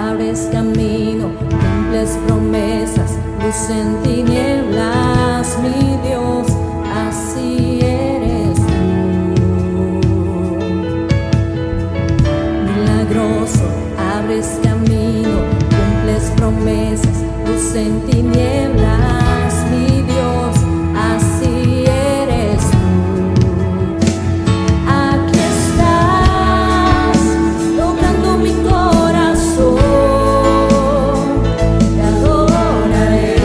abres camino, cumples promesas, luz en tinieblas, mi Dios, así eres tú. Milagroso, abres camino, cumples promesas, luz en tinieblas, mi Dios, así eres tú. Aquí estás, tocando mi corazón, te adoraré,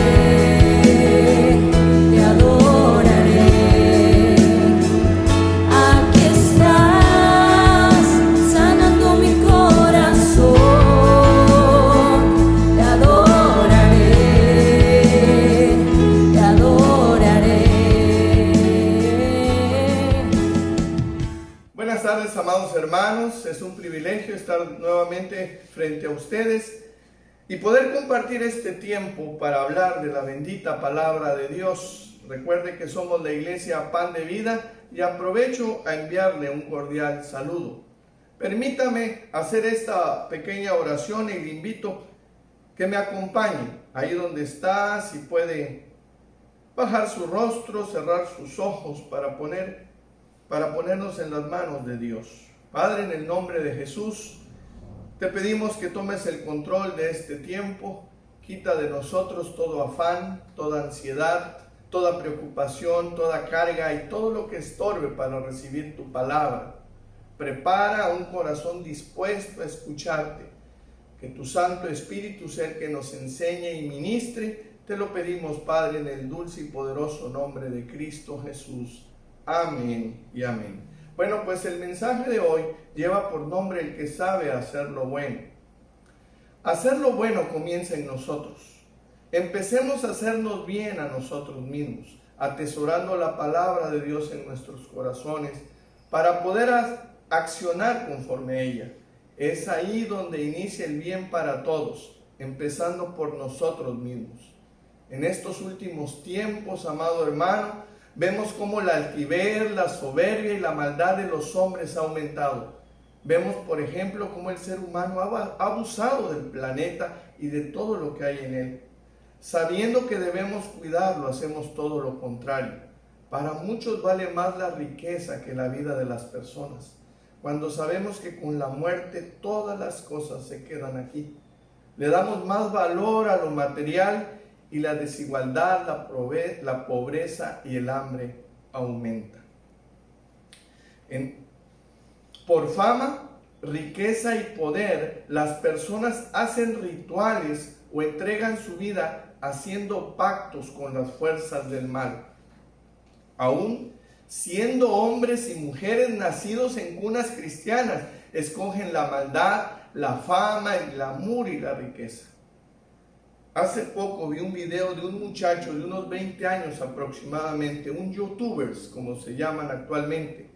te adoraré. Aquí estás, sanando mi corazón, te adoraré, te adoraré. Buenas tardes, amados hermanos. Es un privilegio estar nuevamente frente a ustedes y poder compartir este tiempo para hablar de la bendita palabra de Dios. Recuerde que somos la iglesia Pan de Vida y aprovecho a enviarle un cordial saludo. Permítame hacer esta pequeña oración y le invito que me acompañe ahí donde está, si puede bajar su rostro, cerrar sus ojos para ponernos en las manos de Dios. Padre, en el nombre de Jesús, te pedimos que tomes el control de este tiempo, quita de nosotros todo afán, toda ansiedad, toda preocupación, toda carga y todo lo que estorbe para recibir tu palabra. Prepara un corazón dispuesto a escucharte, que tu Santo Espíritu sea el que nos enseñe y ministre. Te lo pedimos, Padre, en el dulce y poderoso nombre de Cristo Jesús. Amén y amén. Bueno, pues el mensaje de hoy lleva por nombre el que sabe hacer lo bueno. Hacer lo bueno comienza en nosotros. Empecemos a hacernos bien a nosotros mismos, atesorando la palabra de Dios en nuestros corazones para poder accionar conforme a ella. Es ahí donde inicia el bien para todos, empezando por nosotros mismos. En estos últimos tiempos, amado hermano, vemos cómo la altivez, la soberbia y la maldad de los hombres ha aumentado. Vemos, por ejemplo, cómo el ser humano ha abusado del planeta y de todo lo que hay en él. Sabiendo que debemos cuidarlo, hacemos todo lo contrario. Para muchos vale más la riqueza que la vida de las personas, cuando sabemos que con la muerte todas las cosas se quedan aquí. Le damos más valor a lo material y la desigualdad, la pobreza y el hambre aumenta. Por fama, riqueza y poder, las personas hacen rituales o entregan su vida haciendo pactos con las fuerzas del mal. Aún siendo hombres y mujeres nacidos en cunas cristianas, escogen la maldad, la fama, el glamour y la riqueza. Hace poco vi un video de un muchacho de unos 20 años aproximadamente, un youtuber, como se llaman actualmente.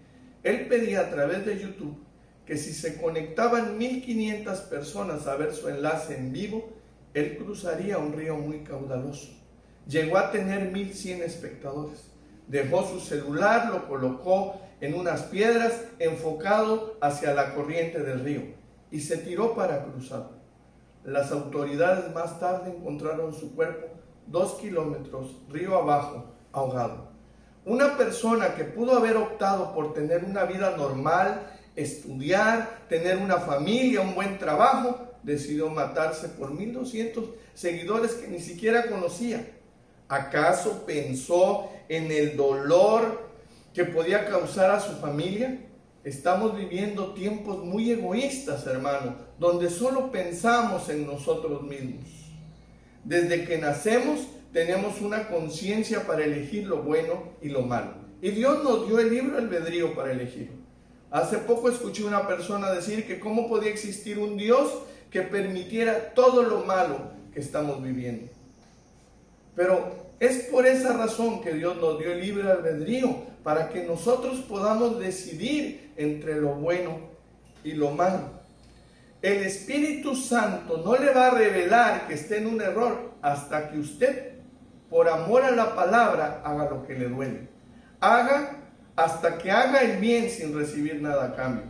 Él pedía a través de YouTube que si se conectaban 1500 personas a ver su enlace en vivo, él cruzaría un río muy caudaloso. Llegó a tener 1100 espectadores. Dejó su celular, lo colocó en unas piedras, enfocado hacia la corriente del río, y se tiró para cruzar. Las autoridades más tarde encontraron su cuerpo 2 kilómetros río abajo, ahogado. Una persona que pudo haber optado por tener una vida normal, estudiar, tener una familia, un buen trabajo, decidió matarse por 1200 seguidores que ni siquiera conocía. ¿Acaso pensó en el dolor que podía causar a su familia? Estamos viviendo tiempos muy egoístas, hermano, donde solo pensamos en nosotros mismos. Desde que nacemos tenemos una conciencia para elegir lo bueno y lo malo. Y Dios nos dio el libre albedrío para elegir. Hace poco escuché una persona decir que cómo podía existir un Dios que permitiera todo lo malo que estamos viviendo. Pero es por esa razón que Dios nos dio el libre albedrío, para que nosotros podamos decidir entre lo bueno y lo malo. El Espíritu Santo no le va a revelar que esté en un error hasta que usted, por amor a la palabra, haga lo que le duele. Haga hasta que haga el bien sin recibir nada a cambio.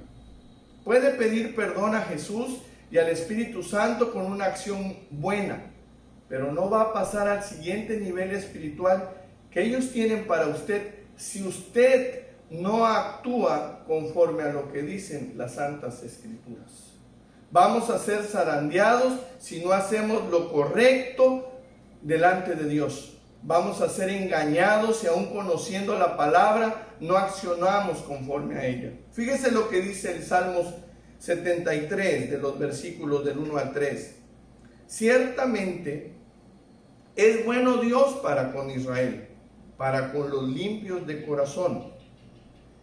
Puede pedir perdón a Jesús y al Espíritu Santo con una acción buena, pero no va a pasar al siguiente nivel espiritual que ellos tienen para usted si usted no actúa conforme a lo que dicen las Santas Escrituras. Vamos a ser zarandeados si no hacemos lo correcto delante de Dios. Vamos a ser engañados si aún conociendo la palabra no accionamos conforme a ella. Fíjese lo que dice el Salmos 73 de los versículos del 1 al 3. Ciertamente es bueno Dios para con Israel, para con los limpios de corazón.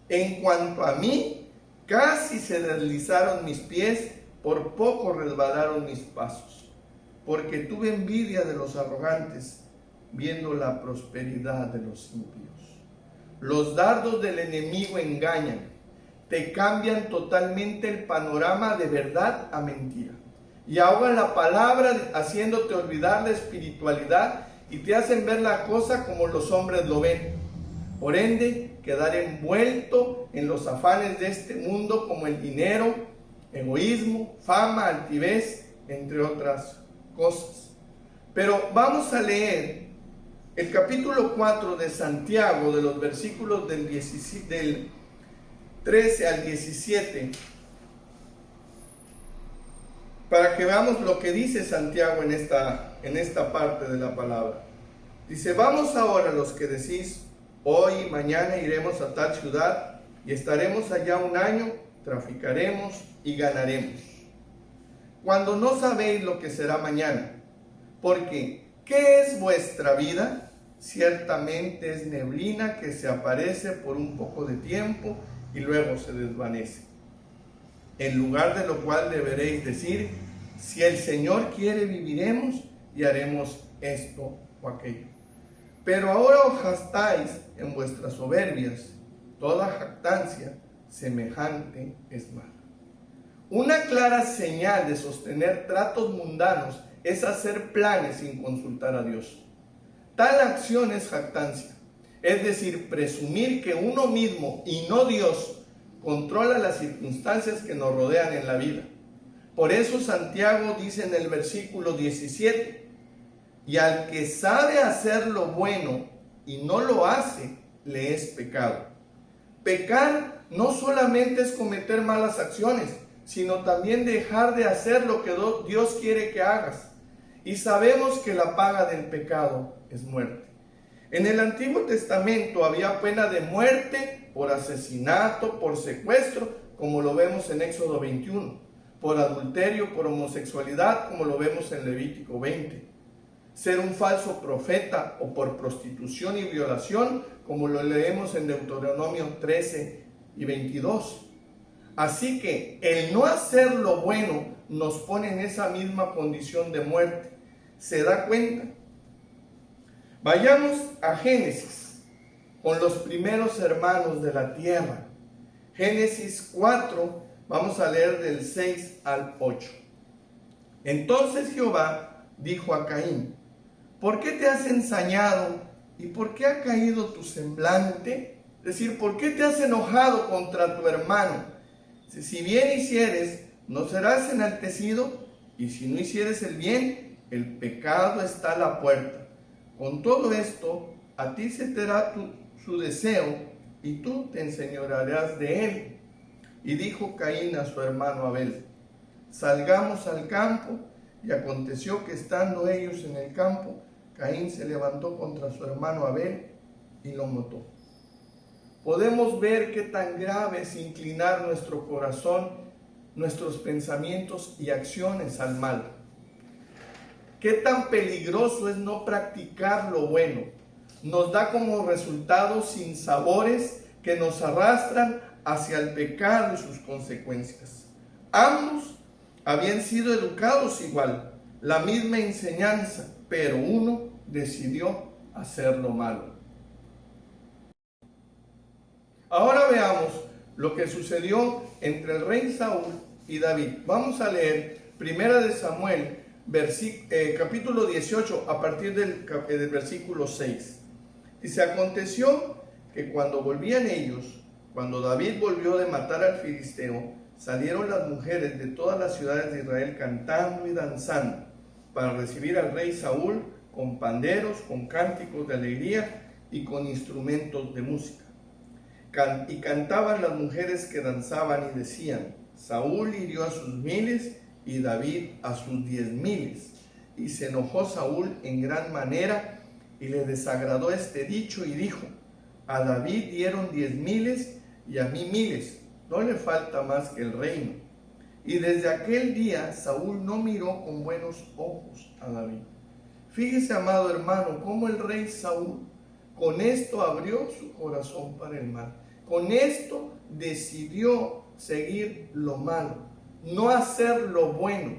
En cuanto a mí, casi se deslizaron mis pies, por poco resbalaron mis pasos, porque tuve envidia de los arrogantes, viendo la prosperidad de los impíos. Los dardos del enemigo engañan, te cambian totalmente el panorama de verdad a mentira, y ahogan la palabra haciéndote olvidar la espiritualidad y te hacen ver la cosa como los hombres lo ven. Por ende, quedar envuelto en los afanes de este mundo como el dinero, egoísmo, fama, altivez, entre otras cosas. Pero vamos a leer el capítulo 4 de Santiago, de los versículos del 13 al 17, para que veamos lo que dice Santiago en esta parte de la palabra. Dice: vamos ahora los que decís, hoy y mañana iremos a tal ciudad y estaremos allá un año, traficaremos y ganaremos, cuando no sabéis lo que será mañana. Porque, ¿qué es vuestra vida? Ciertamente es neblina que se aparece por un poco de tiempo y luego se desvanece. En lugar de lo cual deberéis decir: si el Señor quiere, viviremos y haremos esto o aquello. Pero ahora os jactáis en vuestras soberbias. Toda jactancia semejante es mala. Una clara señal de sostener tratos mundanos es hacer planes sin consultar a Dios. Tal acción es jactancia, es decir, presumir que uno mismo y no Dios controla las circunstancias que nos rodean en la vida. Por eso Santiago dice en el versículo 17: y al que sabe hacer lo bueno y no lo hace, le es pecado. Pecar no solamente es cometer malas acciones, sino también dejar de hacer lo que Dios quiere que hagas. Y sabemos que la paga del pecado es muerte. En el Antiguo Testamento había pena de muerte por asesinato, por secuestro, como lo vemos en Éxodo 21, por adulterio, por homosexualidad, como lo vemos en Levítico 20. Ser un falso profeta o por prostitución y violación, como lo leemos en Deuteronomio 13 y 22. Así que el no hacer lo bueno nos pone en esa misma condición de muerte. ¿Se da cuenta? Vayamos a Génesis, con los primeros hermanos de la tierra. Génesis 4, vamos a leer del 6 al 8. Entonces Jehová dijo a Caín: ¿por qué te has ensañado y por qué ha caído tu semblante? Es decir, ¿por qué te has enojado contra tu hermano? Si bien hicieres, no serás enaltecido, y si no hicieres el bien, el pecado está a la puerta. Con todo esto, a ti se te dará su deseo, y tú te enseñorearás de él. Y dijo Caín a su hermano Abel: salgamos al campo. Y aconteció que estando ellos en el campo, Caín se levantó contra su hermano Abel y lo mató. Podemos ver qué tan grave es inclinar nuestro corazón, nuestros pensamientos y acciones al mal. Qué tan peligroso es no practicar lo bueno. Nos da como resultado sinsabores que nos arrastran hacia el pecado y sus consecuencias. Ambos habían sido educados igual, la misma enseñanza, pero uno decidió hacer lo malo. Ahora veamos lo que sucedió entre el rey Saúl y David. Vamos a leer 1 Samuel, capítulo 18, a partir del versículo 6. Dice: aconteció que cuando volvían ellos, cuando David volvió de matar al filisteo, salieron las mujeres de todas las ciudades de Israel cantando y danzando para recibir al rey Saúl con panderos, con cánticos de alegría y con instrumentos de música. Y cantaban las mujeres que danzaban y decían: Saúl hirió a sus miles y David a sus 10,000. Y se enojó Saúl en gran manera y le desagradó este dicho y dijo: a David dieron 10,000 y a mí 1,000, no le falta más que el reino. Y desde aquel día Saúl no miró con buenos ojos a David. Fíjese, amado hermano, cómo el rey Saúl con esto abrió su corazón para el mal. Con esto decidió seguir lo malo, no hacer lo bueno.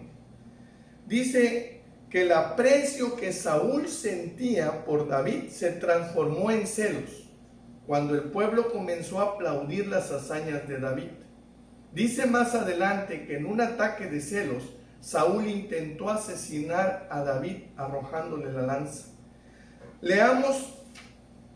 Dice que el aprecio que Saúl sentía por David se transformó en celos cuando el pueblo comenzó a aplaudir las hazañas de David. Dice más adelante que en un ataque de celos, Saúl intentó asesinar a David arrojándole la lanza. Leamos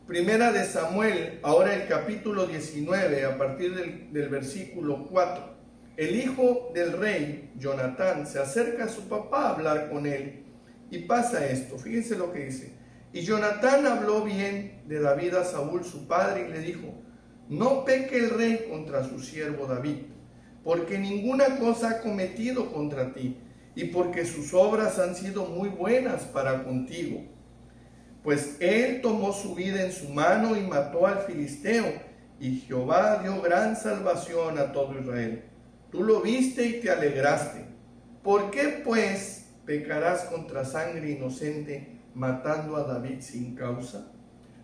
Primera de Samuel, ahora el capítulo 19, a partir del versículo 4. El hijo del rey, Jonatán, se acerca a su papá a hablar con él y pasa esto. Fíjense lo que dice. Y Jonatán habló bien de David a Saúl, su padre, y le dijo: no peque el rey contra su siervo David, porque ninguna cosa ha cometido contra ti, y porque sus obras han sido muy buenas para contigo. Pues él tomó su vida en su mano y mató al filisteo, y Jehová dio gran salvación a todo Israel. Tú lo viste y te alegraste. ¿Por qué pues pecarás contra sangre inocente, matando a David sin causa?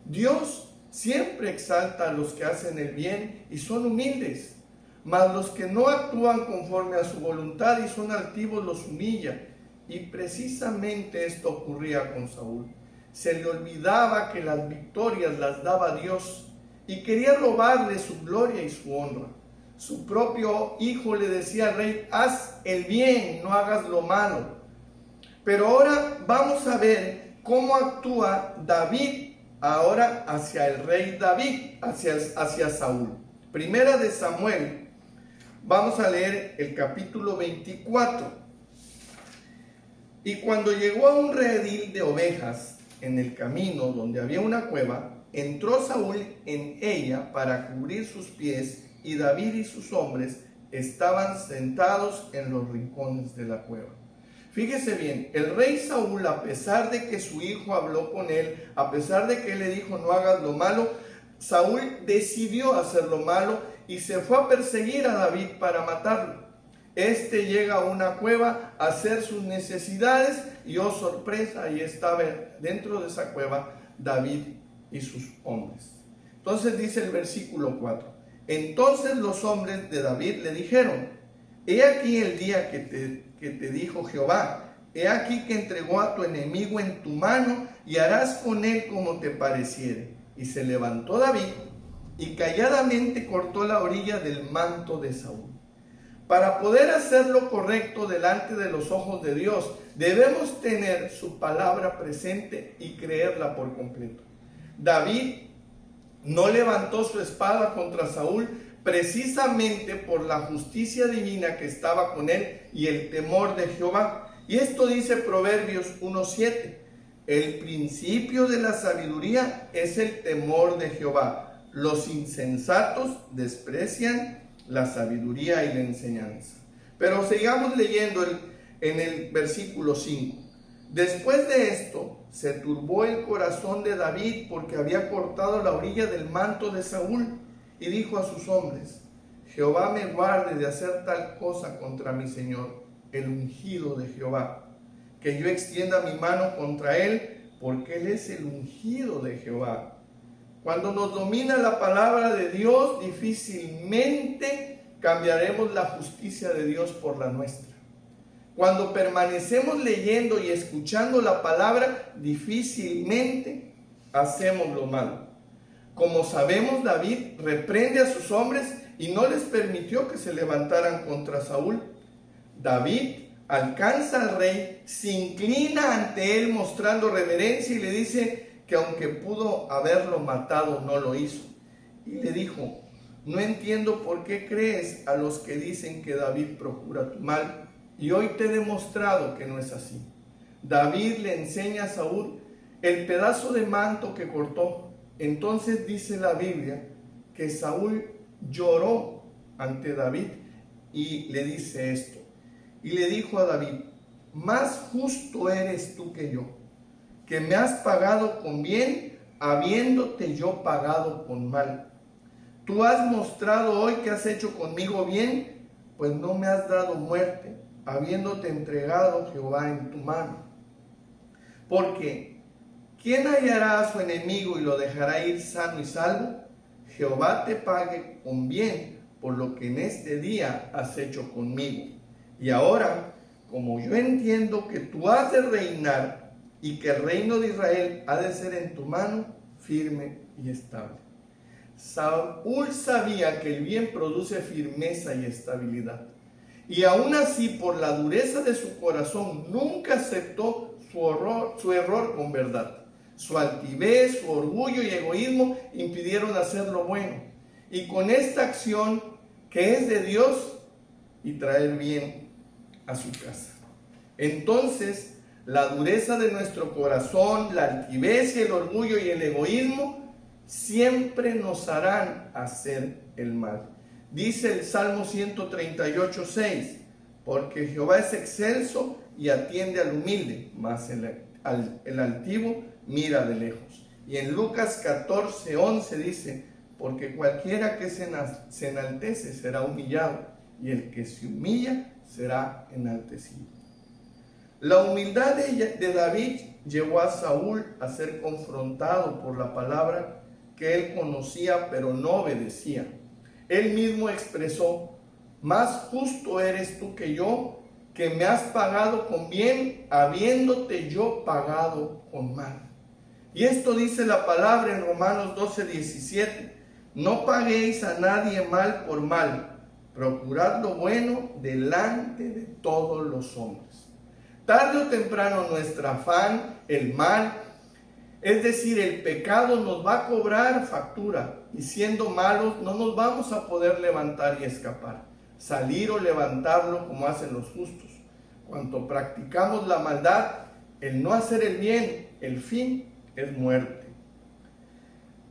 Dios siempre exalta a los que hacen el bien y son humildes, mas los que no actúan conforme a su voluntad y son altivos los humilla. Y precisamente esto ocurría con Saúl. Se le olvidaba que las victorias las daba Dios y quería robarle su gloria y su honra. Su propio hijo le decía al rey: haz el bien, no hagas lo malo. Pero ahora vamos a ver cómo actúa David ahora hacia el rey David, hacia Saúl. Primera de Samuel, vamos a leer el capítulo 24. Y cuando llegó a un redil de ovejas, en el camino donde había una cueva, entró Saúl en ella para cubrir sus pies, y David y sus hombres estaban sentados en los rincones de la cueva. Fíjese bien, el rey Saúl, a pesar de que su hijo habló con él, a pesar de que él le dijo no hagas lo malo, Saúl decidió hacer lo malo y se fue a perseguir a David para matarlo. Este llega a una cueva a hacer sus necesidades y, oh sorpresa, ahí estaba dentro de esa cueva David y sus hombres. Entonces dice el versículo 4. Entonces los hombres de David le dijeron: he aquí el día que te dijo Jehová, he aquí que entregó a tu enemigo en tu mano y harás con él como te pareciere. Y se levantó David y calladamente cortó la orilla del manto de Saúl. Para poder hacer lo correcto delante de los ojos de Dios, debemos tener su palabra presente y creerla por completo. David no levantó su espada contra Saúl precisamente por la justicia divina que estaba con él y el temor de Jehová. Y esto dice Proverbios 1:7. El principio de la sabiduría es el temor de Jehová. Los insensatos desprecian la sabiduría y la enseñanza. Pero sigamos leyendo en el versículo 5. Después de esto, se turbó el corazón de David porque había cortado la orilla del manto de Saúl, y dijo a sus hombres: Jehová me guarde de hacer tal cosa contra mi señor, el ungido de Jehová, que yo extienda mi mano contra él, porque él es el ungido de Jehová. Cuando nos domina la palabra de Dios, difícilmente cambiaremos la justicia de Dios por la nuestra. Cuando permanecemos leyendo y escuchando la palabra, difícilmente hacemos lo malo. Como sabemos, David reprende a sus hombres y no les permitió que se levantaran contra Saúl. David alcanza al rey, se inclina ante él mostrando reverencia y le dice que aunque pudo haberlo matado, no lo hizo. Y le dijo: No entiendo por qué crees a los que dicen que David procura tu mal, y hoy te he demostrado que no es así. David le enseña a Saúl el pedazo de manto que cortó. Entonces dice la Biblia que Saúl lloró ante David y le dice esto. Y le dijo a David: más justo eres tú que yo, que me has pagado con bien, habiéndote yo pagado con mal. Tú has mostrado hoy que has hecho conmigo bien, pues no me has dado muerte, habiéndote entregado Jehová en tu mano. Porque ¿quién hallará a su enemigo y lo dejará ir sano y salvo? Jehová te pague con bien por lo que en este día has hecho conmigo. Y ahora, como yo entiendo que tú has de reinar y que el reino de Israel ha de ser en tu mano, firme y estable. Saúl sabía que el bien produce firmeza y estabilidad. Y aún así, por la dureza de su corazón, nunca aceptó su error con verdad. Su altivez, su orgullo y egoísmo impidieron hacer lo bueno. Y con esta acción, que es de Dios, y traer bien a su casa. Entonces, la dureza de nuestro corazón, la altivez y el orgullo y el egoísmo siempre nos harán hacer el mal. Dice el Salmo 138:6, porque Jehová es excelso y atiende al humilde, mas el altivo mira de lejos. Y en Lucas 14:11 dice, porque cualquiera que se enaltece será humillado, y el que se humilla será enaltecido. La humildad de David llevó a Saúl a ser confrontado por la palabra que él conocía pero no obedecía. Él mismo expresó: más justo eres tú que yo, que me has pagado con bien, habiéndote yo pagado con mal. Y esto dice la palabra en Romanos 12:17: no paguéis a nadie mal por mal, procurad lo bueno delante de todos los hombres. Tarde o temprano nuestro afán, el mal, es decir, el pecado, nos va a cobrar factura, y siendo malos no nos vamos a poder levantar y escapar, salir o levantarlo como hacen los justos. Cuando practicamos la maldad, el no hacer el bien, el fin es muerte.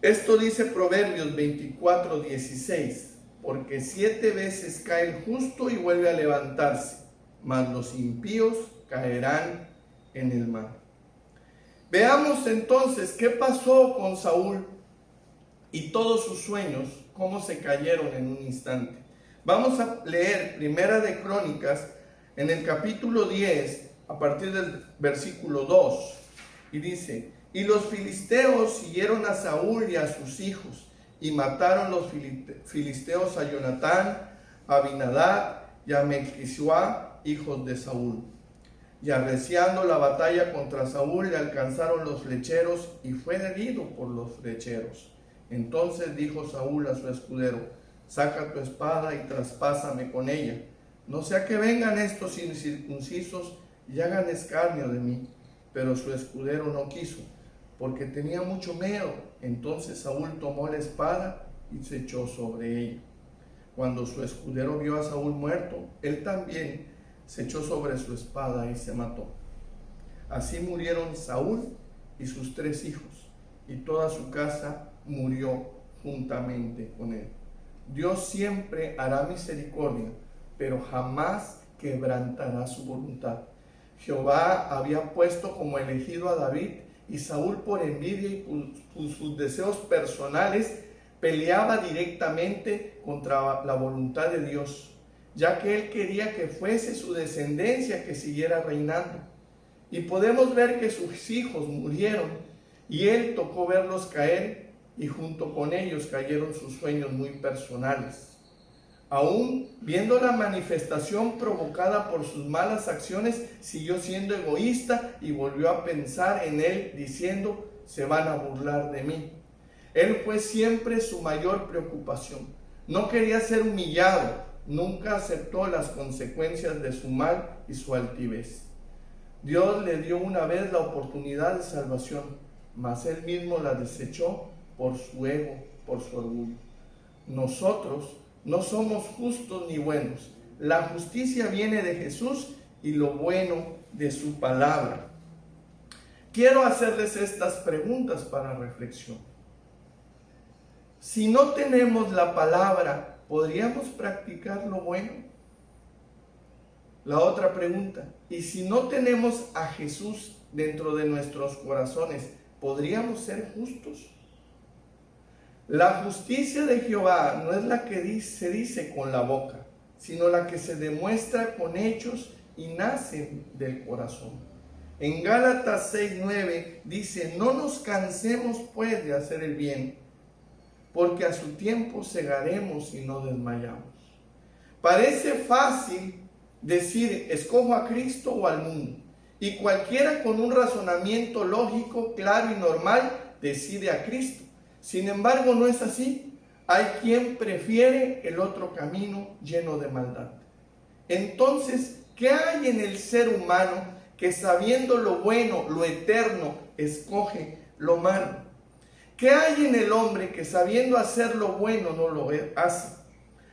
Esto dice Proverbios 24:16, porque 7 veces cae el justo y vuelve a levantarse, mas los impíos caerán en el mar. Veamos entonces qué pasó con Saúl y todos sus sueños, cómo se cayeron en un instante. Vamos a leer Primera de Crónicas en el capítulo 10, a partir del versículo 2, y dice: y los filisteos siguieron a Saúl y a sus hijos, y mataron los filisteos a Jonatán, a Abinadab y a Melquisuá, hijos de Saúl. Y arreciando la batalla contra Saúl, le alcanzaron los flecheros, y fue herido por los flecheros. Entonces dijo Saúl a su escudero: saca tu espada y traspásame con ella, no sea que vengan estos incircuncisos y hagan escarnio de mí. Pero su escudero no quiso, porque tenía mucho miedo. Entonces Saúl tomó la espada y se echó sobre ella. Cuando su escudero vio a Saúl muerto, él también se echó sobre su espada y se mató. Así murieron Saúl y sus 3 hijos, y toda su casa murió juntamente con él. Dios siempre hará misericordia, pero jamás quebrantará su voluntad. Jehová había puesto como elegido a David, y Saúl, por envidia y por sus deseos personales, peleaba directamente contra la voluntad de Dios, ya que él quería que fuese su descendencia que siguiera reinando. Y podemos ver que sus hijos murieron, y él tocó verlos caer, y junto con ellos cayeron sus sueños muy personales. Aún viendo la manifestación provocada por sus malas acciones, siguió siendo egoísta y volvió a pensar en él, diciendo: se van a burlar de mí. Él fue siempre su mayor preocupación. No quería ser humillado, nunca aceptó las consecuencias de su mal y su altivez. Dios le dio una vez la oportunidad de salvación, mas él mismo la desechó por su ego, por su orgullo. nosotros no somos justos ni buenos. La justicia viene de Jesús y lo bueno de su palabra. Quiero hacerles estas preguntas para reflexión. Si no tenemos la palabra, ¿podríamos practicar lo bueno? La otra pregunta, ¿y si no tenemos a Jesús dentro de nuestros corazones, ¿podríamos ser justos? La justicia de Jehová no es la que se dice con la boca, sino la que se demuestra con hechos y nace del corazón. En Gálatas 6:9 dice, no nos cansemos pues de hacer el bien, porque a su tiempo segaremos y no desmayamos. Parece fácil decir, escojo a Cristo o al mundo, y cualquiera con un razonamiento lógico, claro y normal, decide a Cristo. Sin embargo, no es así. Hay quien prefiere el otro camino lleno de maldad. Entonces, ¿qué hay en el ser humano que sabiendo lo bueno, lo eterno, escoge lo malo? ¿Qué hay en el hombre que sabiendo hacer lo bueno no lo hace?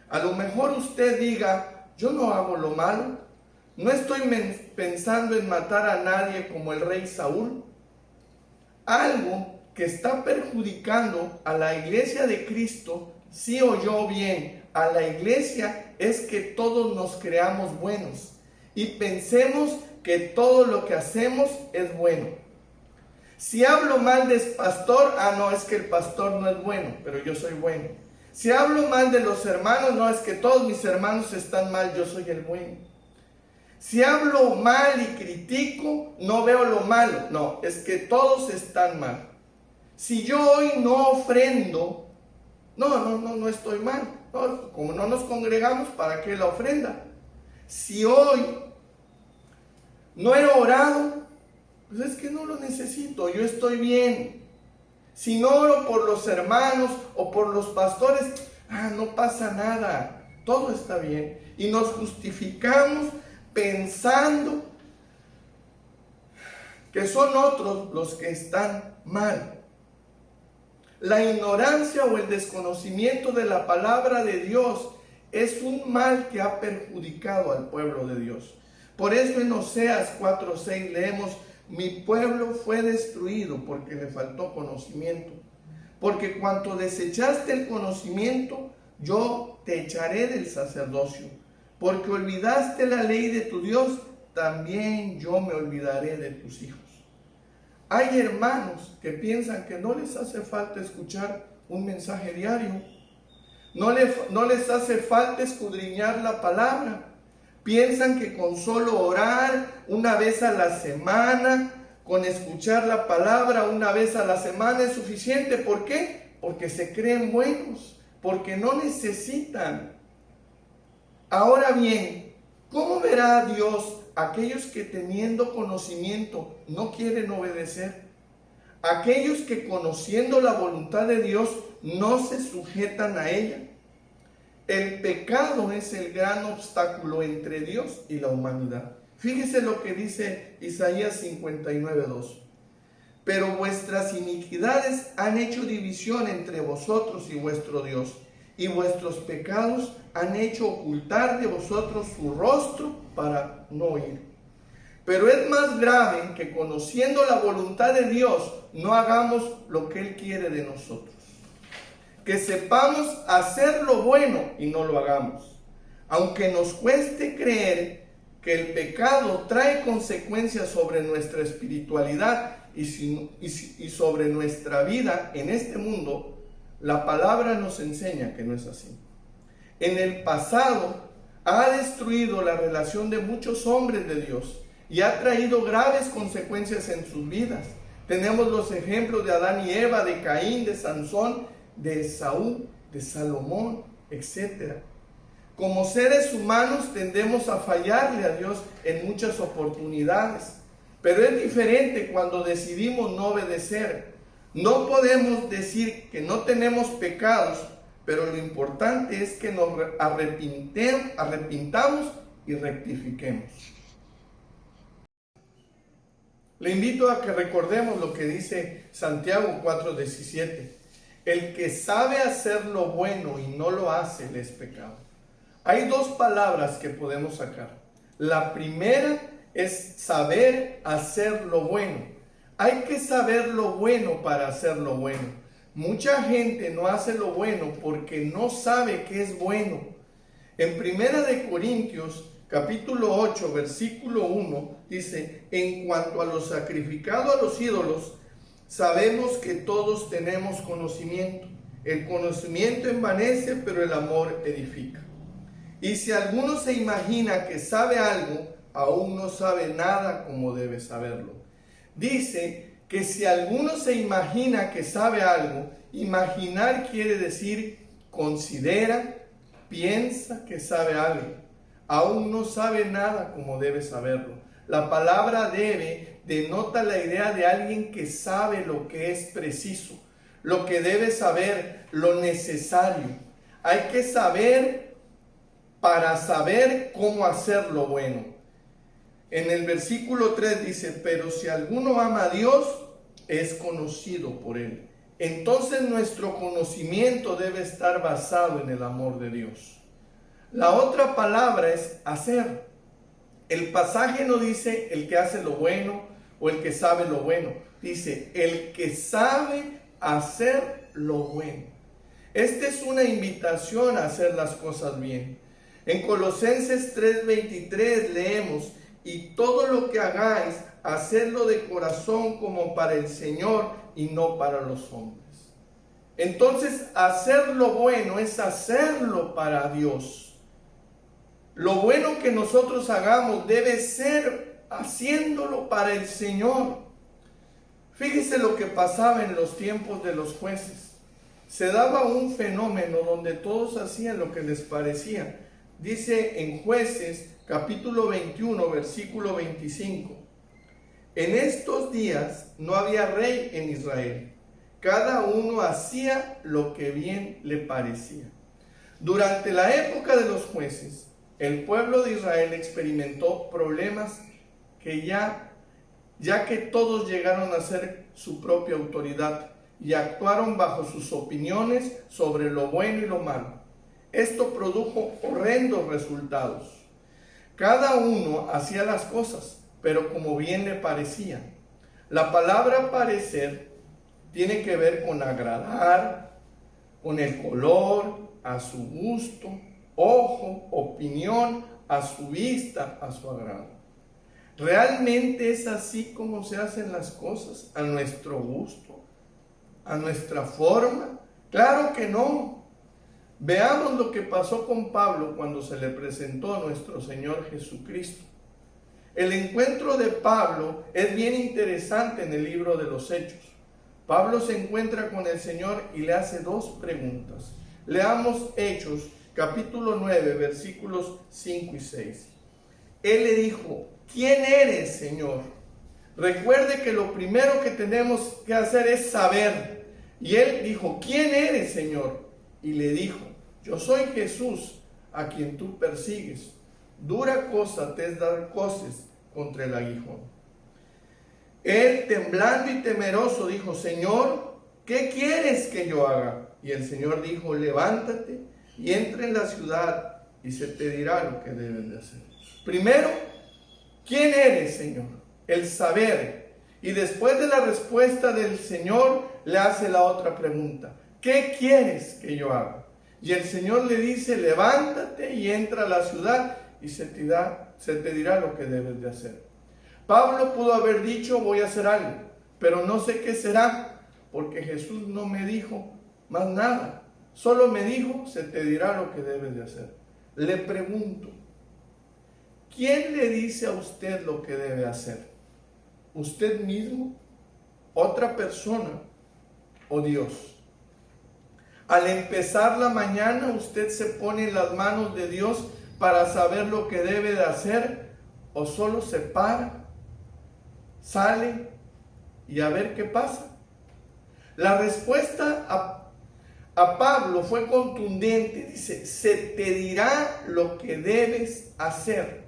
A lo mejor usted diga, yo no hago lo malo, no estoy pensando en matar a nadie como el rey Saúl. Algo que está perjudicando a la iglesia de Cristo, sí oyó bien, a la iglesia, es que todos nos creamos buenos y pensemos que todo lo que hacemos es bueno. Si hablo mal del pastor, no, es que el pastor no es bueno, pero yo soy bueno. Si hablo mal de los hermanos, no, es que todos mis hermanos están mal, yo soy el bueno. Si hablo mal y critico, no veo lo malo, no, es que todos están mal. Si yo hoy no ofrendo, no estoy mal. No, como no nos congregamos, ¿para qué la ofrenda? Si hoy no he orado, pues es que no lo necesito, yo estoy bien. Si no oro por los hermanos o por los pastores, no pasa nada, todo está bien. Y nos justificamos pensando que son otros los que están mal. La ignorancia o el desconocimiento de la palabra de Dios es un mal que ha perjudicado al pueblo de Dios. Por eso en Oseas 4:6 leemos, mi pueblo fue destruido porque le faltó conocimiento. Porque cuanto desechaste el conocimiento, yo te echaré del sacerdocio. Porque olvidaste la ley de tu Dios, también yo me olvidaré de tus hijos. Hay hermanos que piensan que no les hace falta escuchar un mensaje diario. No les hace falta escudriñar la palabra. Piensan que con solo orar una vez a la semana, con escuchar la palabra una vez a la semana es suficiente. ¿Por qué? Porque se creen buenos, porque no necesitan. Ahora bien, ¿cómo verá Dios aquellos que teniendo conocimiento no quieren obedecer? Aquellos que conociendo la voluntad de Dios no se sujetan a ella. El pecado es el gran obstáculo entre Dios y la humanidad. Fíjese lo que dice Isaías 59:2. Pero vuestras iniquidades han hecho división entre vosotros y vuestro Dios, y vuestros pecados han hecho ocultar de vosotros su rostro para no oír. Pero es más grave que conociendo la voluntad de Dios, no hagamos lo que Él quiere de nosotros. Que sepamos hacer lo bueno y no lo hagamos. Aunque nos cueste creer que el pecado trae consecuencias sobre nuestra espiritualidad y sobre nuestra vida en este mundo, la palabra nos enseña que no es así. En el pasado ha destruido la relación de muchos hombres de Dios y ha traído graves consecuencias en sus vidas. Tenemos los ejemplos de Adán y Eva, de Caín, de Sansón, de Esaú, de Salomón, etc. Como seres humanos tendemos a fallarle a Dios en muchas oportunidades, pero es diferente cuando decidimos no obedecer. No podemos decir que no tenemos pecados, pero lo importante es que nos arrepintamos y rectifiquemos. Le invito a que recordemos lo que dice Santiago 4:17. El que sabe hacer lo bueno y no lo hace, le es pecado. Hay dos palabras que podemos sacar. La primera es saber hacer lo bueno. Hay que saber lo bueno para hacer lo bueno. Mucha gente no hace lo bueno porque no sabe qué es bueno. En 1 Corintios capítulo 8, versículo 1, dice: en cuanto a lo sacrificado a los ídolos, sabemos que todos tenemos conocimiento. El conocimiento envanece, pero el amor edifica. Y si alguno se imagina que sabe algo, aún no sabe nada como debe saberlo. Dice que si alguno se imagina que sabe algo, imaginar quiere decir considera, piensa que sabe algo. Aún no sabe nada como debe saberlo. La palabra debe denota la idea de alguien que sabe lo que es preciso, lo que debe saber, lo necesario. Hay que saber para saber cómo hacer lo bueno. En el versículo 3 dice: pero si alguno ama a Dios, es conocido por Él. Entonces nuestro conocimiento debe estar basado en el amor de Dios. La otra palabra es hacer. El pasaje no dice el que hace lo bueno o el que sabe lo bueno. Dice el que sabe hacer lo bueno. Esta es una invitación a hacer las cosas bien. En Colosenses 3:23 leemos: y todo lo que hagáis, hacedlo de corazón como para el Señor y no para los hombres. Entonces, hacer lo bueno es hacerlo para Dios. Lo bueno que nosotros hagamos debe ser haciéndolo para el Señor. Fíjese lo que pasaba en los tiempos de los jueces. Se daba un fenómeno donde todos hacían lo que les parecía. Dice en Jueces capítulo 21, versículo 25: en estos días no había rey en Israel. Cada uno hacía lo que bien le parecía. Durante la época de los jueces, el pueblo de Israel experimentó problemas que ya que todos llegaron a ser su propia autoridad y actuaron bajo sus opiniones sobre lo bueno y lo malo. Esto produjo horrendos resultados. Cada uno hacía las cosas, pero como bien le parecía. La palabra parecer tiene que ver con agradar, con el color, a su gusto, ojo, opinión, a su vista, a su agrado. ¿Realmente es así como se hacen las cosas? ¿A nuestro gusto? ¿A nuestra forma? Claro que no. Veamos lo que pasó con Pablo cuando se le presentó a nuestro Señor Jesucristo. El encuentro de Pablo es bien interesante en el libro de los Hechos. Pablo se encuentra con el Señor y le hace dos preguntas. Leamos Hechos, capítulo 9, versículos 5 y 6. Él le dijo: ¿quién eres, Señor? Recuerde que lo primero que tenemos que hacer es saber. Y él dijo: ¿quién eres, Señor? Y le dijo: yo soy Jesús, a quien tú persigues. Dura cosa te es dar coces contra el aguijón. Él, temblando y temeroso, dijo: Señor, ¿qué quieres que yo haga? Y el Señor dijo: levántate y entra en la ciudad y se te dirá lo que debes de hacer. Primero, ¿quién eres, Señor? El saber. Y después de la respuesta del Señor, le hace la otra pregunta: ¿qué quieres que yo haga? Y el Señor le dice: levántate y entra a la ciudad y se te dirá lo que debes de hacer. Pablo pudo haber dicho: voy a hacer algo, pero no sé qué será, porque Jesús no me dijo más nada. Solo me dijo: se te dirá lo que debes de hacer. Le pregunto, ¿quién le dice a usted lo que debe hacer? ¿Usted mismo? ¿Otra persona? ¿O Dios? Al empezar la mañana, usted se pone en las manos de Dios para saber lo que debe de hacer, o solo se para, sale y a ver qué pasa. La respuesta a Pablo fue contundente. Dice: se te dirá lo que debes hacer.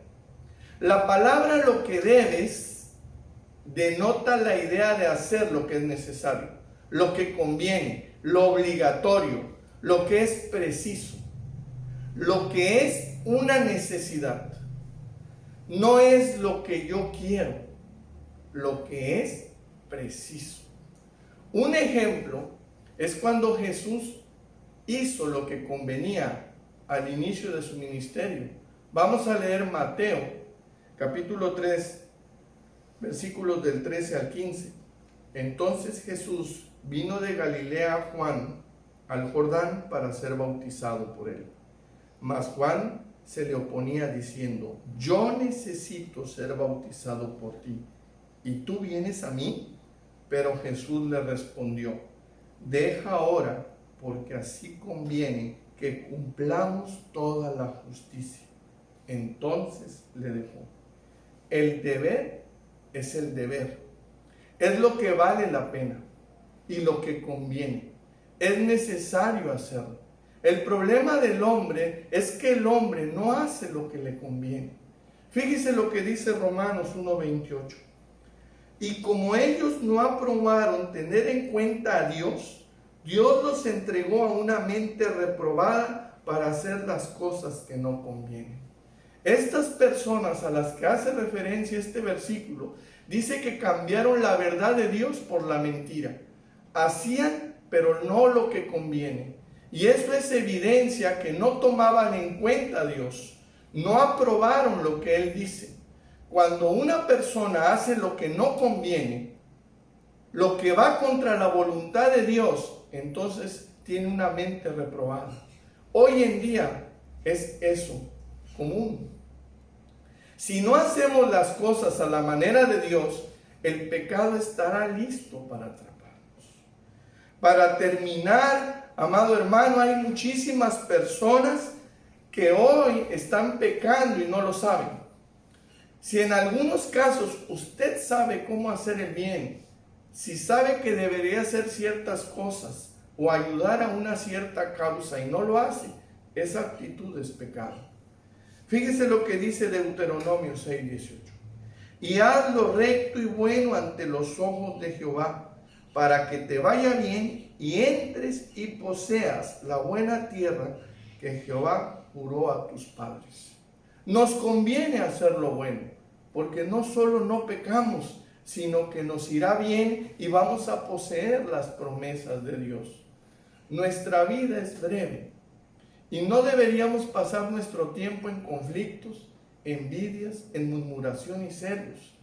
La palabra lo que debes denota la idea de hacer lo que es necesario, lo que conviene, lo obligatorio, lo que es preciso, lo que es una necesidad. No es lo que yo quiero, lo que es preciso. Un ejemplo es cuando Jesús hizo lo que convenía al inicio de su ministerio. Vamos a leer Mateo, capítulo 3, versículos del 13 al 15. Entonces Jesús vino de Galilea a Juan al Jordán para ser bautizado por él. Mas Juan se le oponía diciendo: yo necesito ser bautizado por ti, ¿y tú vienes a mí? Pero Jesús le respondió: deja ahora, porque así conviene que cumplamos toda la justicia. Entonces le dejó. El deber es el deber, es lo que vale la pena y lo que conviene, es necesario hacerlo. El problema del hombre es que el hombre no hace lo que le conviene. Fíjese lo que dice Romanos 1:28. Y como ellos no aprobaron tener en cuenta a Dios, Dios los entregó a una mente reprobada para hacer las cosas que no convienen. Estas personas a las que hace referencia este versículo, dice que cambiaron la verdad de Dios por la mentira. Hacían, pero no lo que conviene. Y eso es evidencia que no tomaban en cuenta a Dios, no aprobaron lo que Él dice. Cuando una persona hace lo que no conviene, lo que va contra la voluntad de Dios, entonces tiene una mente reprobada. Hoy en día es eso común. Si no hacemos las cosas a la manera de Dios, el pecado estará listo para atraparnos. Para terminar, amado hermano, hay muchísimas personas que hoy están pecando y no lo saben. Si en algunos casos usted sabe cómo hacer el bien, si sabe que debería hacer ciertas cosas o ayudar a una cierta causa y no lo hace, esa actitud es pecado. Fíjese lo que dice Deuteronomio 6:18. Y haz lo recto y bueno ante los ojos de Jehová, para que te vaya bien y entres y poseas la buena tierra que Jehová juró a tus padres. Nos conviene hacer lo bueno, porque no solo no pecamos, sino que nos irá bien y vamos a poseer las promesas de Dios. Nuestra vida es breve y no deberíamos pasar nuestro tiempo en conflictos, envidias, en murmuración y celos.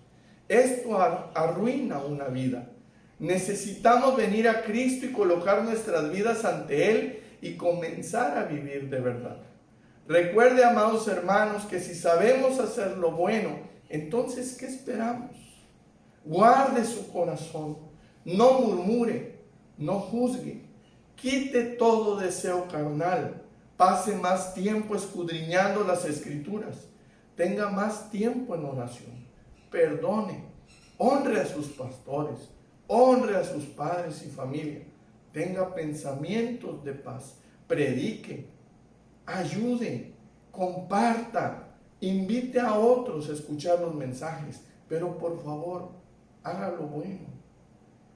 Esto arruina una vida. Necesitamos venir a Cristo y colocar nuestras vidas ante Él y comenzar a vivir de verdad. Recuerde, amados hermanos, que si sabemos hacer lo bueno, entonces ¿qué esperamos? Guarde su corazón, no murmure, no juzgue, quite todo deseo carnal, pase más tiempo escudriñando las Escrituras, tenga más tiempo en oración, perdone, honre a sus pastores, honre a sus padres y familia, tenga pensamientos de paz, predique, ayude, comparta, invite a otros a escuchar los mensajes, pero por favor, haga lo bueno.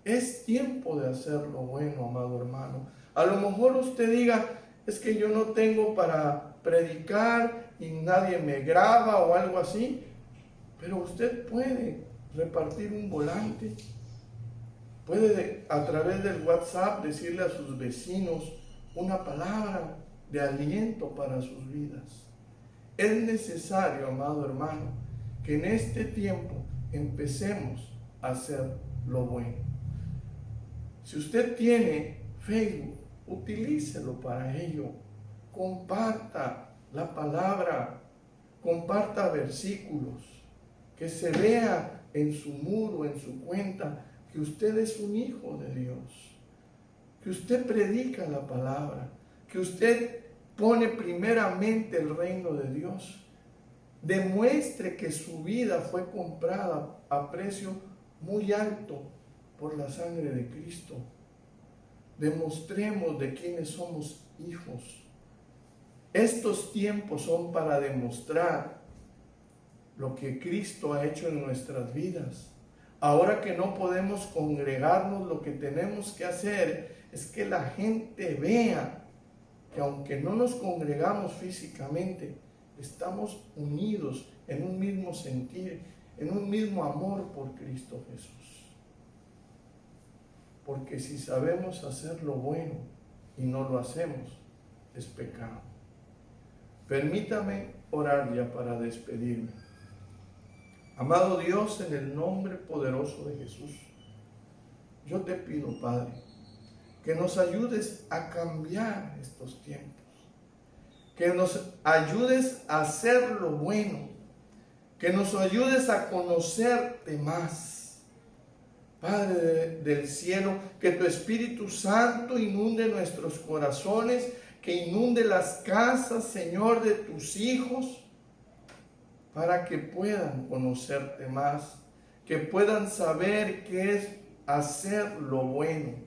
Es tiempo de hacer lo bueno, amado hermano. A lo mejor usted diga: es que yo no tengo para predicar y nadie me graba o algo así, pero usted puede repartir un volante, puede a través del WhatsApp decirle a sus vecinos una palabra de aliento para sus vidas. Es necesario, amado hermano, que en este tiempo empecemos a hacer lo bueno. Si usted tiene Facebook, utilícelo para ello. Comparta la palabra, comparta versículos, que se vea en su muro, en su cuenta, que usted es un hijo de Dios, que usted predica la palabra, que usted pone primeramente el reino de Dios. Demuestre que su vida fue comprada a precio muy alto por la sangre de Cristo. Demostremos de quiénes somos hijos. Estos tiempos son para demostrar lo que Cristo ha hecho en nuestras vidas. Ahora que no podemos congregarnos, lo que tenemos que hacer es que la gente vea que aunque no nos congregamos físicamente, estamos unidos en un mismo sentir, en un mismo amor por Cristo Jesús. Porque si sabemos hacer lo bueno y no lo hacemos, es pecado. Permítame orar ya para despedirme. Amado Dios, en el nombre poderoso de Jesús, yo te pido, Padre, que nos ayudes a cambiar estos tiempos, que nos ayudes a hacer lo bueno, que nos ayudes a conocerte más. Padre del cielo, que tu Espíritu Santo inunde nuestros corazones, que inunde las casas, Señor, de tus hijos, para que puedan conocerte más, que puedan saber qué es hacer lo bueno.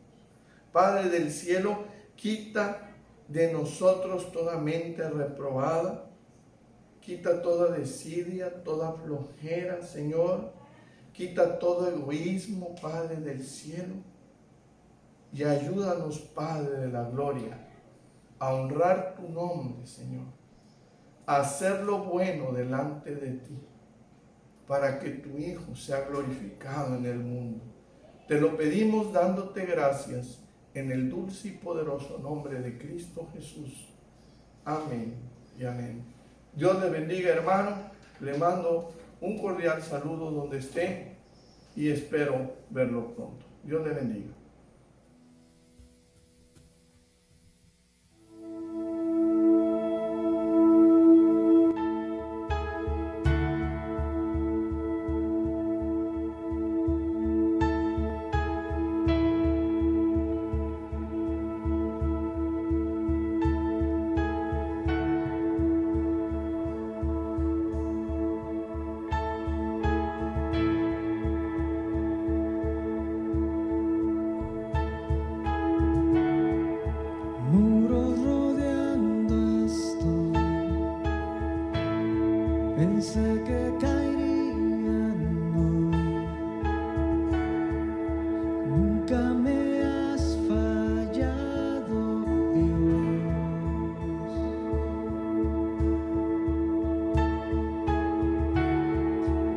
Padre del cielo, quita de nosotros toda mente reprobada, quita toda desidia, toda flojera, Señor, quita todo egoísmo, Padre del cielo, y ayúdanos, Padre de la gloria, a honrar tu nombre, Señor, a hacer lo bueno delante de ti, para que tu Hijo sea glorificado en el mundo. Te lo pedimos dándote gracias en el dulce y poderoso nombre de Cristo Jesús. Amén y amén. Dios le bendiga, hermano. Le mando un cordial saludo donde esté y espero verlo pronto. Dios le bendiga. Pensé que caerían hoy. Nunca me has fallado, Dios.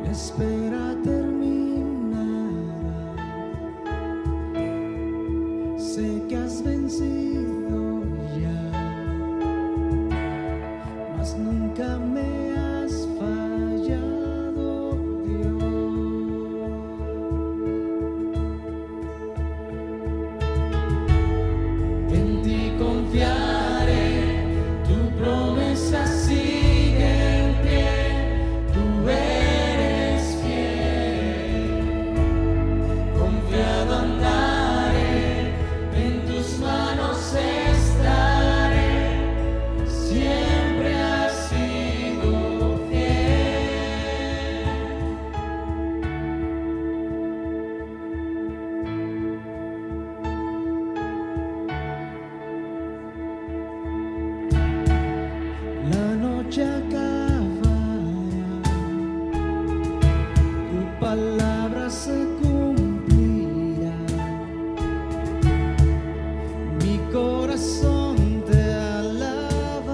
La espera terminará. Sé que has vencido ya, mas nunca me has fallado, Dios. En ti confiaré, tu promesa sigue en pie, tú eres fiel. Confiado andaré, en tus manos estaré, siempre has sido fiel. La noche acabará, tu palabra se cumplirá, mi corazón te alabará.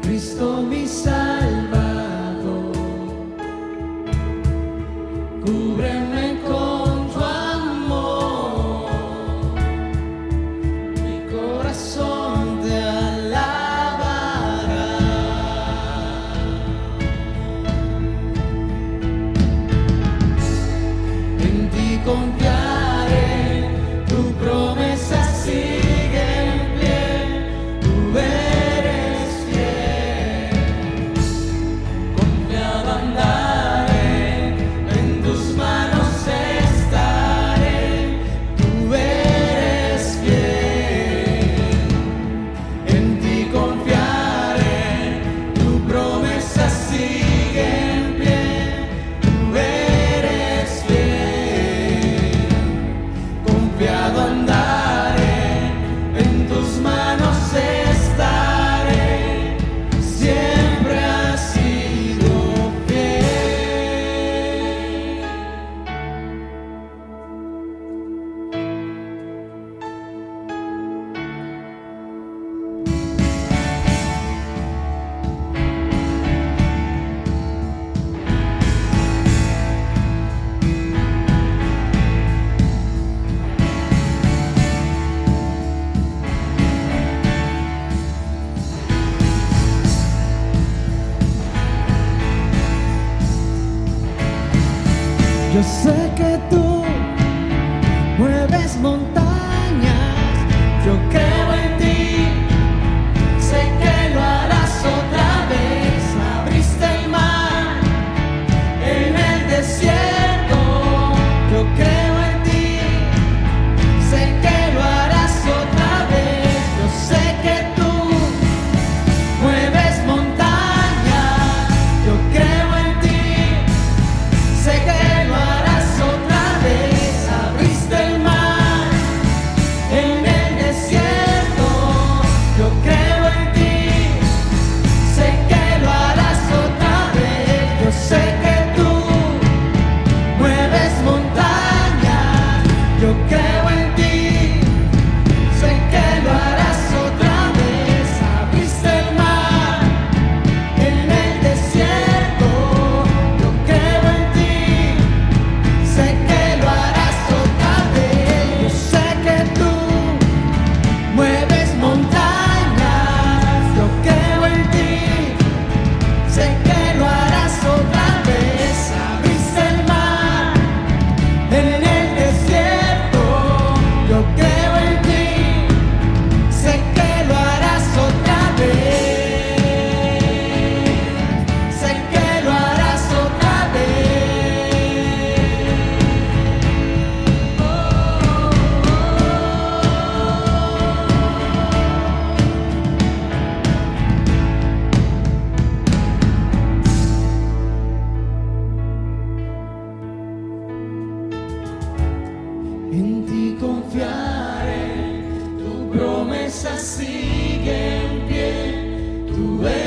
Cristo mi Salvador, cúbreme con tu amor, mi corazón te alabará. En ti confiaré, tu promesa sigue en pie, tú eres fiel. Yo sé que tú mueves montañas, yo creo en ti, sé que lo harás otra vez. Abriste el mar en el desierto, yo creo en ti, sé que lo harás otra vez. Yo sé que tú mueves montañas, yo creo en ti, sé que lo harás otra vez. Abriste el mar en el desierto, yo creo en ti, sé que lo harás otra vez. Yo sé que tú mueves montañas, yo creo en ti, sé que lo harás otra vez. Abriste el mar en el desierto, yo creo en ti, sé que lo harás otra vez. Yo sé que tú mueves montañas, yo creo en ti, sé que lo harás otra vez. Abriste el mar en el desierto, yo creo en ti, sé que lo harás otra vez. Sé que lo harás otra En ti confiaré, tu promesa sigue en pie, tú eres